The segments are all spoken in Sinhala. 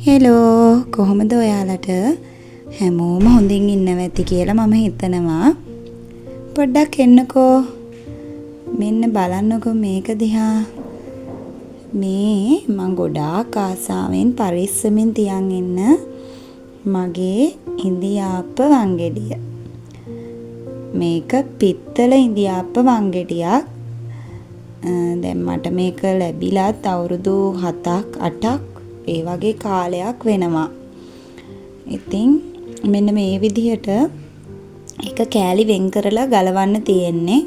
හෙලෝ කොහොමද ඔයාලට හැමෝම හොඳින් ඉන්නව ඇති කියලා මම හිතනවා. පොඩ්ඩක් එන්නකෝ. මෙන්න බලන්නකෝ මේක දිහා. මේ මං ගොඩාක් ආසාවෙන් පරිස්සමින් තියන් ඉන්න මගේ ඉන්දියාප්ප වංගෙඩිය. මේක පිත්තල ඉන්දියාප්ප වංගෙඩියක්. දැන් මට මේක ලැබිලාත් අවුරුදු 7ක් 8ක් ඒ වගේ කාලයක් වෙනවා. ඉතින් මෙන්න මේ විදිහට එක කෑලි වෙන් කරලා ගලවන්න තියෙන්නේ.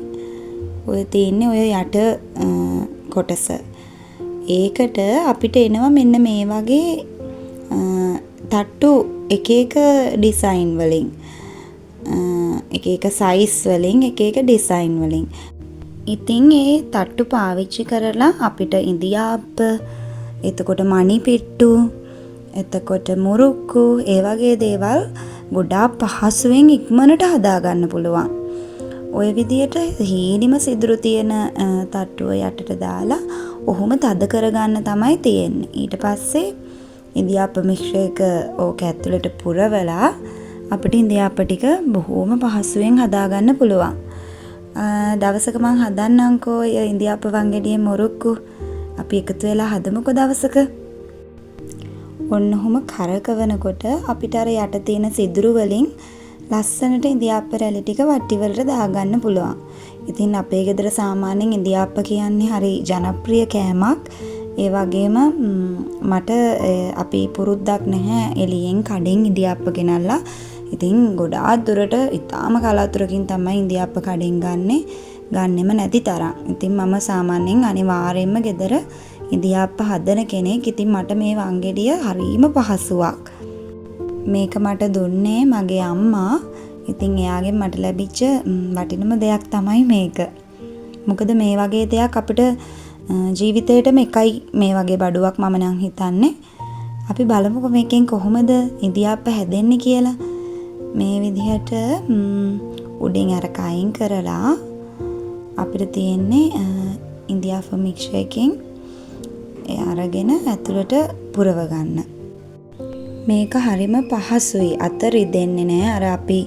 ඔය තියෙන්නේ ඔය යට කොටස. ඒකට අපිට එනවා මෙන්න මේ වගේ තට්ටු එක එක ඩිසයින් වලින්. එක එක සයිස් වලින් එක එක ඩිසයින් වලින්. ඉතින් ඒ තට්ටු පාවිච්චි කරලා අපිට ඉන්දියාප්ප, එතකොට මණි පිට්ටු, එතකොට මුරුක්කු, ඒ වගේ දේවල් ගොඩාක් පහසුවෙන් ඉක්මනට හදාගන්න පුළුවන්. ඔය විදියට හීනිම සිදුරු තියෙන තට්ටුව යටට දාලා ඔහොම තද කරගන්න තමයි තියෙන්නේ. ඊට පස්සේ ඉන්දියාප්ප මිශ්‍රයක ඕක ඇතුළට පුරවලා අපිට ඉන්දියාප්ප ටික බොහොම පහසුවෙන් හදාගන්න පුළුවන්. දවසක මං හදන්නම්කෝ ඉන්දියාප්ප වංගෙඩියේ මුරුක්කු. අපි එකතු වෙලා හදමුකෝ දවසක. ඔන්න ඔහොම කරකවනකොට අපිට අර යට තියෙන සිදුරු වලින් ලස්සනට ඉන්දියාප්ප රැලි ටික වට්ටි වලට දාගන්න පුළුවන්. ඉතින් අපේ ගෙදර සාමාන්‍යයෙන් ඉන්දියාප්ප කියන්නේ හරි ජනප්‍රිය කෑමක්. ඒ වගේම මට අපි පුරුද්දක් නැහැ එළියෙන් කඩෙන් ඉන්දියාප්ප ගෙනල්ලා. ඉතින් ගොඩාක් දුරට ඉතාලම කලාතුරකින් තමයි ඉන්දියාප්ප කඩෙන් ගන්නෙම නැති තරම්. ඉතින් මම සාමාන්‍යයෙන් අනිවාර්යයෙන්ම ගෙදර ඉන්දියාප්ප හදන කෙනෙක්. ඉතින් මට මේ වංගෙඩිය හරීම පහසුවක්. මේක මට දුන්නේ මගේ අම්මා. ඉතින් එයාගෙන් මට ලැබිච්ච වටිනම දෙයක් තමයි මේක. මොකද මේ වගේ දෙයක් අපිට ජීවිතේටම එකයි මේ වගේ බඩුවක් මම නම් හිතන්නේ. අපි බලමුකෝ මේකෙන් කොහොමද ඉන්දියාප්ප හැදෙන්නේ කියලා. මේ විදිහට උඩින් අර කයින් කරලා අපිට තියෙන්නේ ඉන්දියාප්ප මික්ස්චර් එකකින් ඒ අරගෙන ඇතුළට පුරව ගන්න. මේක හරිම පහසුයි. අත රිදෙන්නේ නැහැ. අර අපි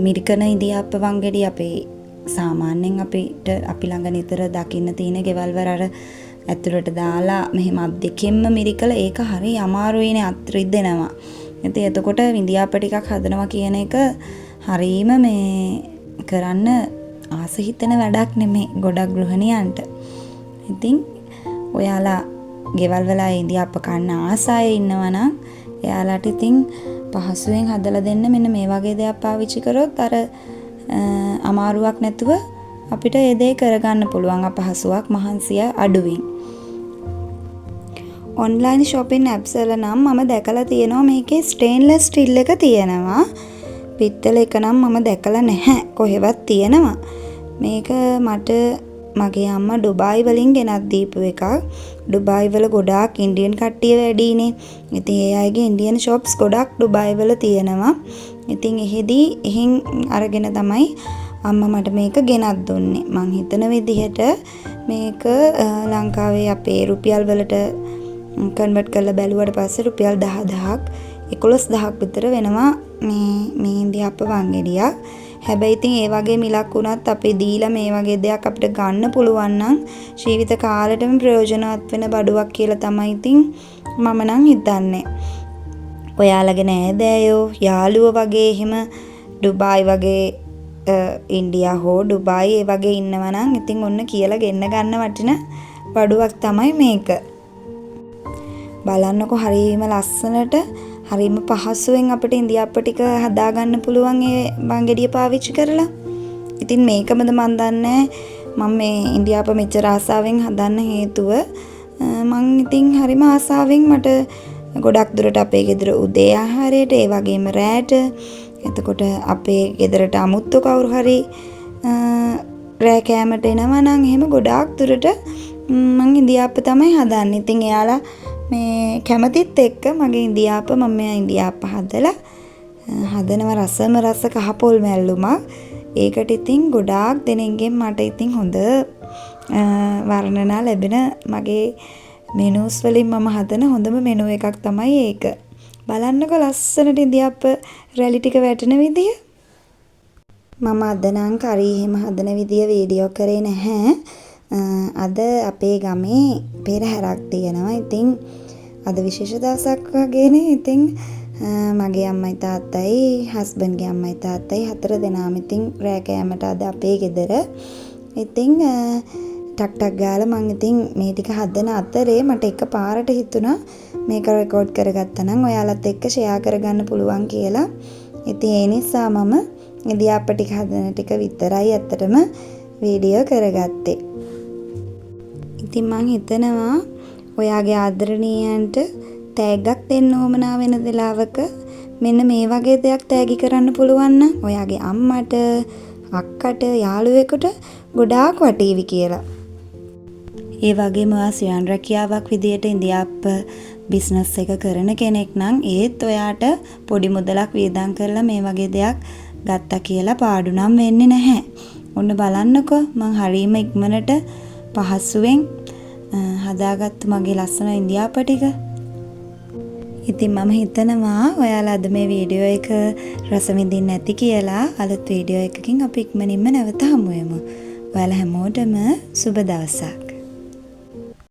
මිරිකන ඉන්දියාප්ප වංගෙඩි අපේ සාමාන්‍යයෙන් අපි ළඟ නිතර දකින්න තියෙන ගෙවල් වල අර ඇතුළට දාලා මෙහෙම අත් දෙකෙන්ම මිරිකලා ඒක හරි අමාරුයිනේ අත් රිදෙනවා. ඉතින් එතකොට ඉන්දියාප්ප ටිකක් හදනවා කියන එක හරීම මේ කරන්න ආස හිතෙන වැඩක් නෙමෙයි ගොඩක් ගෘහණියන්ට. ඉතින් ඔයාලා ගෙවල් වල ඉන්දියාප්ප කන්න ආසයි ඉන්නවා නම් එයාලට ඉතින් පහසුවෙන් හදලා දෙන්න මෙන්න මේ වගේ දේවල් පාවිච්චි කරොත් අර අමාරුවක් නැතුව අපිට ඒ දේ කරගන්න පුළුවන් අපහසුයක් මහන්සිය අඩුවෙන්. ඔන්ලයින් shopping apps වල නම් මම දැකලා තියෙනවා මේකේ ස්ටේන්ලස් ස්ටිල් එක තියෙනවා. පිත්තල එක නම් මම දැකලා නැහැ. කොහෙවත් තියෙනවා. මේක මට මගේ අම්මා ඩුබායි වලින් ගෙනත් දීපු එකක්. ඩුබායි වල ගොඩාක් ඉන්දියන් කට්ටිය වැඩිනේ. ඉතින් ඒ අයගේ ඉන්දියන් shops ගොඩක් ඩුබායි වල තියෙනවා. ඉතින් එහෙන් අරගෙන තමයි අම්මා මට මේක ගෙනත් දුන්නේ. මං හිතන විදිහට මේක ලංකාවේ අපේ රුපියල් වලට කන්වර්ට් කරලා බැලුවට පස්සේ රුපියල් 10000ක් 11000ක් විතර වෙනවා මේ ඉන්දියාප්ප වංගෙඩියක්. හැබැයි ඉතින් ඒ වගේ මිලක් වුණත් අපි දීලා මේ වගේ දෙයක් අපිට ගන්න පුළුවන් නම් ජීවිත කාලෙටම ප්‍රයෝජනවත් වෙන බඩුවක් කියලා තමයි ඉතින් මම නම් හිතන්නේ. ඔයාලගේ නෑදෑයෝ යාළුවෝ වගේ එහෙම ඩුබායි වගේ ඉන්දියා හෝ ඩුබායි ඒ වගේ ඉන්නවා නම් ඉතින් ඔන්න කියලා ගෙන්න ගන්න වටින බඩුවක් තමයි මේක. බලන්නකො හරියම ලස්සනට හරිම පහසුවෙන් අපිට ඉන්දියාප්ප ටික හදාගන්න පුළුවන් ඒ වංගෙඩිය පාවිච්චි කරලා. ඉතින් මේකමද මන් දන්නේ මම මේ ඉන්දියාප්ප මෙච්චර ආසාවෙන් හදන්න හේතුව මං ඉතින් හරිම ආසාවෙන් මට ගොඩක් දුරට අපේ ගෙදර උදේ ආහාරයට ඒ වගේම රෑට එතකොට අපේ ගෙදරට අමුත්තු කවුරු හරි රෑ කෑමට එනවා නම් එහෙම ගොඩාක් දුරට මං ඉන්දියාප්ප තමයි හදන්නේ. ඉතින් එයාලා මේ කැමතිත් එක්ක මගේ ඉන්දියාප්ප මම මේ ඉන්දියාප්ප හදලා හදනව රසම රස කහපොල් මැල්ලුමක්. ඒකට ඉතින් ගොඩාක් දෙනෙක්ගෙන් මට ඉතින් හොඳ වර්ණනා ලැබෙන මගේ මෙනුස් වලින් මම හදන හොඳම මෙනු එකක් තමයි ඒක. බලන්නකෝ ලස්සනට ඉඳිආප්ප රැලි ටික වැටෙන විදිය. මම අද නම් කරි එහෙම හදන විදිය වීඩියෝ කරේ නැහැ. අද අපේ ගමේ පෙරහැරක් තියෙනවා. ඉතින් අද විශේෂ දවසක් වගේනේ. ඉතින් මගේ අම්මයි තාත්තයි හස්බන්ඩ්ගේ අම්මයි තාත්තයි 4 දෙනාම ඉතින් රෑ කෑමට අද අපේ ගෙදර. ඉතින් ටක් ගාලා මම ඉතින් මේ ටික හදන අතරේ මට එකපාරට හිතුණා මේක රෙකෝඩ් කරගත්තා නම් ඔයාලත් එක්ක ෂෙයා කරගන්න පුළුවන් කියලා. ඉතින් ඒ නිසා මම ඉදියාප්ප ටික හදන ටික විතරයි ඇත්තටම වීඩියෝ කරගත්තේ. ඉතින් මං හිතනවා ඔයාගේ ආදරණීයන්ට තෑග්ගක් දෙන්න ඕමනා වෙන වෙලාවක මෙන්න මේ වගේ දෙයක් තෑගි කරන්න පුළුවන් නම් ඔයාගේ අම්මට, අක්කට, යාළුවෙකුට ගොඩාක් වටීවි කියලා. ඒ වගේම ඔයා ස්වයං රැකියාවක් විදියට ඉදියාප්ප බිස්නස් එක කරන කෙනෙක් නම් ඒත් ඔයාට පොඩි මුදලක් වියදම් කරලා මේ වගේ දෙයක් ගත්තා කියලා පාඩු නම් වෙන්නේ නැහැ. ඔන්න බලන්නකෝ මං හරීම ඉක්මනට පහසුවෙන් හදාගත්තු මගේ ලස්සන ඉන්දියාප්ප ටික. ඉතින් මම හිතනවා ඔයාලා අද මේ වීඩියෝ එක රස විඳින්න ඇති කියලා. අලුත් වීඩියෝ එකකින් අපි ඉක්මනින්ම නැවත හමු වෙමු. ඔයාලා හැමෝටම සුබ දවසක්.